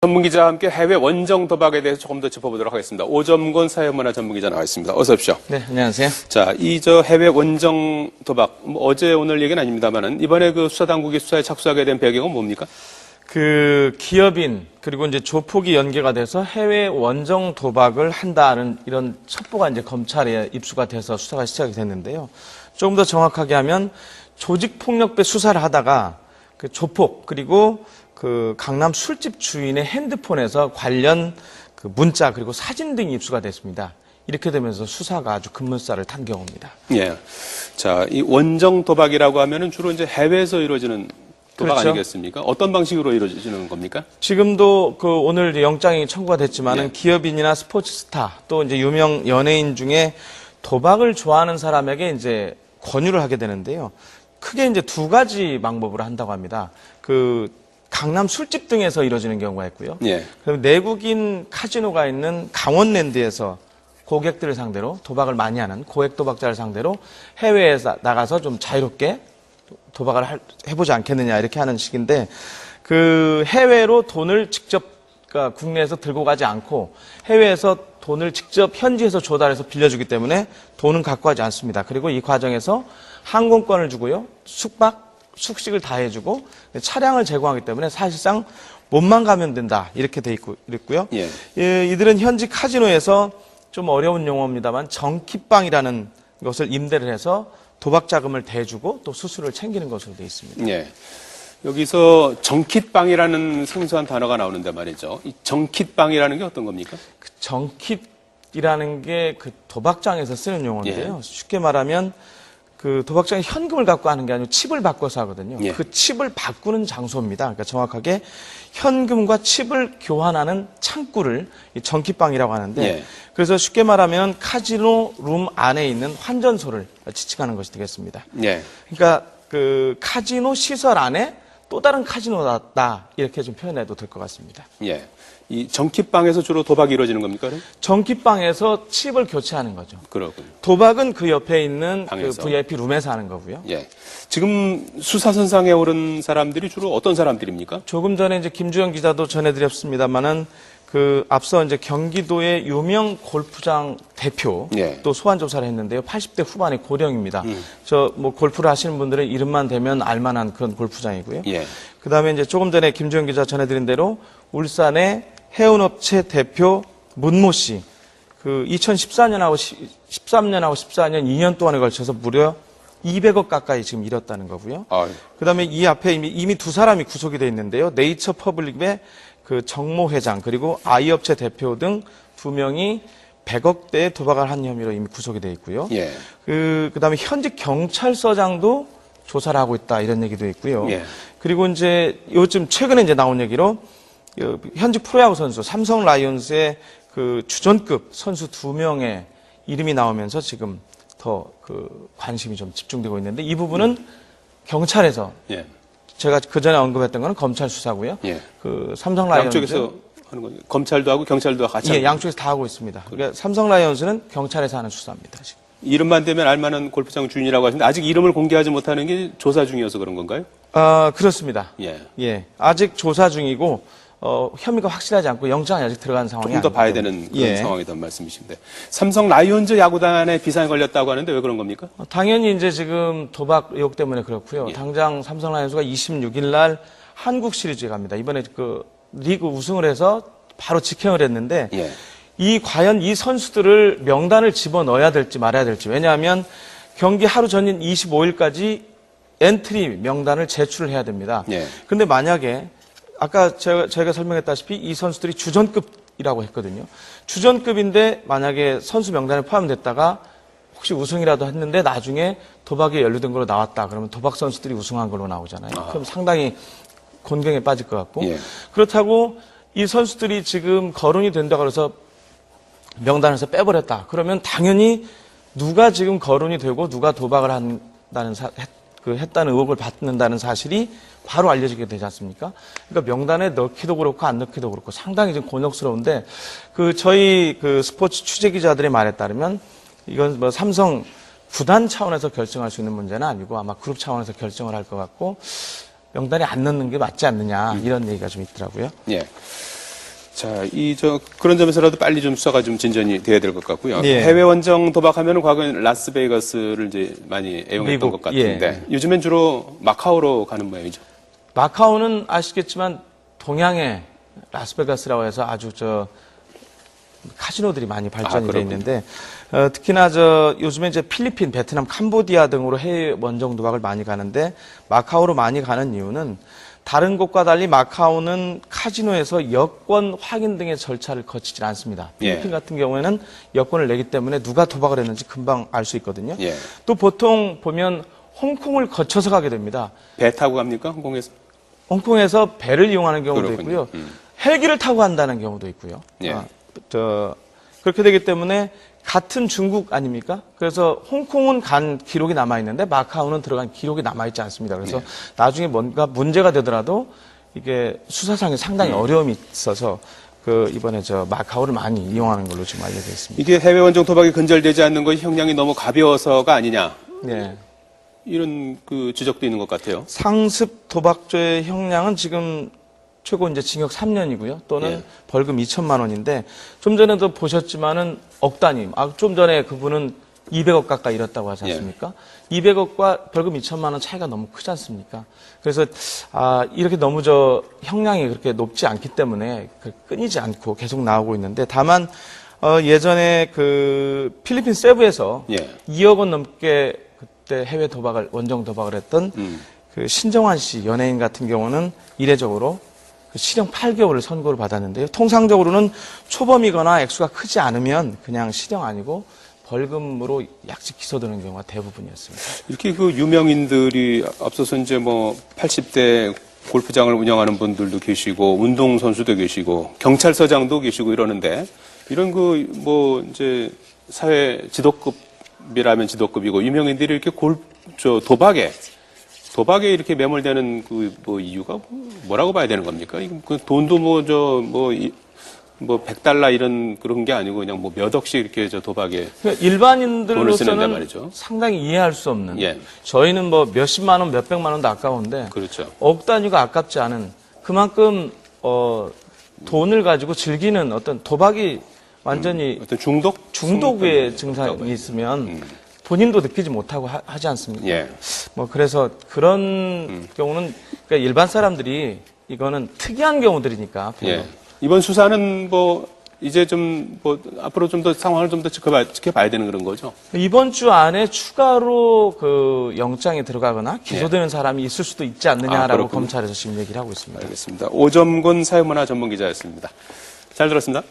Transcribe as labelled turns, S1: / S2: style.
S1: 전문 기자와 함께 해외 원정 도박에 대해서 조금 더 짚어보도록 하겠습니다. 오점곤 사회문화 전문 기자 나와 있습니다. 어서 오십시오.
S2: 네, 안녕하세요.
S1: 자, 해외 원정 도박, 어제 오늘 얘기는 아닙니다만은 이번에 그 수사당국이 수사에 착수하게 된 배경은 뭡니까?
S2: 기업인, 그리고 이제 조폭이 연계가 돼서 해외 원정 도박을 한다는 이런 첩보가 이제 검찰에 입수가 돼서 수사가 시작이 됐는데요. 조금 더 정확하게 하면 조직폭력배 수사를 하다가 그 조폭, 그리고 그 강남 술집 주인의 핸드폰에서 관련 그 문자, 그리고 사진 등이 입수가 됐습니다. 이렇게 되면서 수사가 아주 급물살을 탄 경우입니다.
S1: 예. 자, 이 원정 도박이라고 하면은 주로 이제 해외에서 이루어지는 도박
S2: 그렇죠.
S1: 아니겠습니까? 어떤 방식으로 이루어지는 겁니까?
S2: 지금도 그 오늘 영장이 청구가 됐지만은
S1: 예.
S2: 기업인이나 스포츠 스타 또 이제 유명 연예인 중에 도박을 좋아하는 사람에게 이제 권유를 하게 되는데요. 크게 이제 두 가지 방법으로 한다고 합니다. 그 강남 술집 등에서 이루어지는 경우가 있고요.
S1: 예.
S2: 그리고 내국인 카지노가 있는 강원랜드에서 고객들을 상대로 도박을 많이 하는 고액 도박자를 상대로 해외에 나가서 좀 자유롭게 도박을 해보지 않겠느냐 이렇게 하는 식인데, 그 해외로 돈을 직접 그러니까 국내에서 들고 가지 않고 해외에서 돈을 직접 현지에서 조달해서 빌려주기 때문에 돈은 갖고 가지 않습니다. 그리고 이 과정에서 항공권을 주고요, 숙식을 다 해주고 차량을 제공하기 때문에 사실상 몸만 가면 된다 이렇게 돼 있고요.
S1: 예.
S2: 이들은 현지 카지노에서 좀 어려운 용어입니다만 정키빵이라는 것을 임대를 해서 도박 자금을 대주고 또 수수료를 챙기는 것으로 되어 있습니다.
S1: 예. 여기서 정킷빵이라는 생소한 단어가 나오는데 말이죠. 이 정킷빵이라는 게 어떤 겁니까?
S2: 그 정킷이라는 게 그 도박장에서 쓰는 용어인데요.
S1: 예.
S2: 쉽게 말하면 그 도박장에 현금을 갖고 하는 게 아니고 칩을 바꿔서 하거든요.
S1: 예.
S2: 그 칩을 바꾸는 장소입니다. 그러니까 정확하게 현금과 칩을 교환하는 창구를 이 정kit방이라고 하는데,
S1: 예.
S2: 그래서 쉽게 말하면 카지노 룸 안에 있는 환전소를 지칭하는 것이 되겠습니다.
S1: 예.
S2: 그러니까 그 카지노 시설 안에 또 다른 카지노다 이렇게 좀 표현해도 될 것 같습니다.
S1: 예. 이 정kit방에서 주로 도박이 이루어지는 겁니까? 그럼?
S2: 정kit방에서 칩을 교체하는 거죠.
S1: 그렇군요.
S2: 도박은 그 옆에 있는 그
S1: 방에서.
S2: VIP 룸에서 하는 거고요.
S1: 예. 지금 수사선상에 오른 사람들이 주로 어떤 사람들입니까?
S2: 조금 전에 이제 김주영 기자도 전해드렸습니다만은 그 앞서 이제 경기도의 유명 골프장 대표
S1: 예.
S2: 또 소환 조사를 했는데요. 80대 후반의 고령입니다. 저 뭐 골프를 하시는 분들은 이름만 대면 알만한 그런 골프장이고요.
S1: 예.
S2: 그다음에 이제 조금 전에 김주영 기자 전해드린 대로 울산의 해운업체 대표 문모 씨, 그 2014년하고 13년하고 14년 2년 동안에 걸쳐서 무려 200억 가까이 지금 잃었다는 거고요.
S1: 아유.
S2: 그다음에 이 앞에 이미 두 사람이 구속이 돼 있는데요. 네이처 퍼블릭의 그 정모 회장 그리고 아이업체 대표 등 두 명이 100억대의 도박을 한 혐의로 이미 구속이 돼 있고요.
S1: 예.
S2: 그다음에 현직 경찰서장도 조사를 하고 있다 이런 얘기도 있고요.
S1: 예.
S2: 그리고 이제 요즘 최근에 이제 나온 얘기로 현직 프로야구 선수 삼성 라이온즈의 그 주전급 선수 2명의 이름이 나오면서 지금 더 그 관심이 좀 집중되고 있는데, 이 부분은 경찰에서
S1: 예.
S2: 제가 그 전에 언급했던 거는 검찰 수사고요.
S1: 예.
S2: 그 삼성 라이온즈
S1: 양쪽에서 하는 거죠. 검찰도 하고 경찰도 같이.
S2: 예, 양쪽에서 다 하고 있습니다. 그러니까 삼성 라이온즈는 경찰에서 하는 수사입니다. 지금.
S1: 이름만 대면 알만한 골프장 주인이라고 하시는데 아직 이름을 공개하지 못하는 게 조사 중이어서 그런 건가요?
S2: 그렇습니다.
S1: 예.
S2: 예, 아직 조사 중이고 혐의가 확실하지 않고 영장이 아직 들어간 상황이
S1: 조금 더
S2: 아니기
S1: 봐야
S2: 때문에.
S1: 되는 그런
S2: 예.
S1: 상황이란 말씀이신데, 삼성 라이온즈 야구단에 비상이 걸렸다고 하는데 왜 그런 겁니까?
S2: 당연히 이제 지금 도박 의혹 때문에 그렇고요.
S1: 예.
S2: 당장 삼성 라이온즈가 26일 날 한국 시리즈에 갑니다. 이번에 그 리그 우승을 해서 바로 직행을 했는데,
S1: 예.
S2: 과연 이 선수들을 명단을 집어넣어야 될지 말아야 될지. 왜냐하면 경기 하루 전인 25일까지 엔트리 명단을 제출을 해야 됩니다.
S1: 예.
S2: 근데 만약에 아까 저희가 설명했다시피 이 선수들이 주전급이라고 했거든요. 주전급인데 만약에 선수 명단에 포함됐다가 혹시 우승이라도 했는데 나중에 도박에 연루된 걸로 나왔다. 그러면 도박 선수들이 우승한 걸로 나오잖아요. 그럼 상당히 곤경에 빠질 것 같고.
S1: 예.
S2: 그렇다고 이 선수들이 지금 거론이 된다고 해서 명단에서 빼버렸다. 그러면 당연히 누가 지금 거론이 되고 누가 도박을 했다는 의혹을 받는다는 사실이 바로 알려지게 되지 않습니까? 그러니까 명단에 넣기도 그렇고 안 넣기도 그렇고 상당히 좀 곤혹스러운데, 저희 스포츠 취재 기자들의 말에 따르면 이건 뭐 삼성 구단 차원에서 결정할 수 있는 문제는 아니고 아마 그룹 차원에서 결정을 할 것 같고, 명단에 안 넣는 게 맞지 않느냐 이런 얘기가 좀 있더라고요.
S1: 예. 자, 그런 점에서라도 빨리 좀 수사가 좀 진전이 돼야 될 것 같고요.
S2: 예.
S1: 해외 원정 도박하면은 과거에는 라스베이거스를 이제 많이 애용했던
S2: 미국,
S1: 것 같은데
S2: 예.
S1: 요즘엔 주로 마카오로 가는 모양이죠.
S2: 마카오는 아시겠지만 동양의 라스베가스라고 해서 아주 카지노들이 많이 발전이 돼
S1: 그렇군요.
S2: 있는데 특히나 요즘에 이제 필리핀, 베트남, 캄보디아 등으로 해외 원정 도박을 많이 가는데 마카오로 많이 가는 이유는 다른 곳과 달리 마카오는 카지노에서 여권 확인 등의 절차를 거치질 않습니다. 필리핀
S1: 예.
S2: 같은 경우에는 여권을 내기 때문에 누가 도박을 했는지 금방 알 수 있거든요.
S1: 예.
S2: 또 보통 보면 홍콩을 거쳐서 가게 됩니다.
S1: 배 타고 갑니까? 홍콩에서?
S2: 홍콩에서 배를 이용하는 경우도
S1: 그렇군요.
S2: 있고요. 헬기를 타고 간다는 경우도 있고요.
S1: 예.
S2: 그렇게 되기 때문에 같은 중국 아닙니까? 그래서 홍콩은 간 기록이 남아있는데 마카오는 들어간 기록이 남아있지 않습니다. 그래서 나중에 뭔가 문제가 되더라도 이게 수사상에 상당히 어려움이 있어서 이번에 마카오를 많이 이용하는 걸로 지금 알려져 있습니다.
S1: 이게 해외 원정 도박이 근절되지 않는 것이 형량이 너무 가벼워서가 아니냐.
S2: 네.
S1: 이런 지적도 있는 것 같아요.
S2: 상습 도박죄의 형량은 지금 최고 이제 징역 3년이고요. 또는
S1: 예.
S2: 벌금 2천만 원인데 좀 전에도 보셨지만은 억 단위. 좀 전에 그분은 200억 가까이 잃었다고 하지 않습니까? 200억과 벌금 2천만 원 차이가 너무 크지 않습니까? 그래서 이렇게 너무 형량이 그렇게 높지 않기 때문에 끊이지 않고 계속 나오고 있는데 다만 예전에 필리핀 세부에서
S1: 예.
S2: 2억 원 넘게 그때 해외 원정 도박을 했던 신정환 씨 연예인 같은 경우는 이례적으로 실형 8개월을 선고를 받았는데요. 통상적으로는 초범이거나 액수가 크지 않으면 그냥 실형 아니고 벌금으로 약식 기소되는 경우가 대부분이었습니다.
S1: 이렇게 유명인들이 앞서서 이제 80대 골프장을 운영하는 분들도 계시고 운동선수도 계시고 경찰서장도 계시고 이러는데 이런 이제 사회 지도급이라면 지도급이고 유명인들이 이렇게 도박에 이렇게 매몰되는 이유가 뭐라고 봐야 되는 겁니까? 돈도 100달러 이런 그런 게 아니고 그냥 몇 억씩 이렇게 도박에
S2: 그러니까
S1: 돈을 쓰는데
S2: 일반인들로서는
S1: 말이죠.
S2: 상당히 이해할 수 없는.
S1: 예.
S2: 저희는 몇십만 원, 몇백만 원도 아까운데
S1: 그렇죠.
S2: 억 단위가 아깝지 않은 그만큼 돈을 가지고 즐기는 어떤 도박이 완전히
S1: 어떤
S2: 중독의 증상이 있으면 본인도 느끼지 못하고 하지 않습니까?
S1: 예.
S2: 그래서 그런 경우는 그러니까 일반 사람들이 이거는 특이한 경우들이니까.
S1: 예. 이번 수사는 이제 앞으로 좀 더 상황을 좀 더 지켜봐야 되는 그런 거죠.
S2: 이번 주 안에 추가로 영장이 들어가거나 기소되는 사람이 있을 수도 있지 않느냐라고
S1: 그렇군요.
S2: 검찰에서 지금 얘기를 하고 있습니다.
S1: 알겠습니다. 오점곤 사회문화 전문기자였습니다. 잘 들었습니다.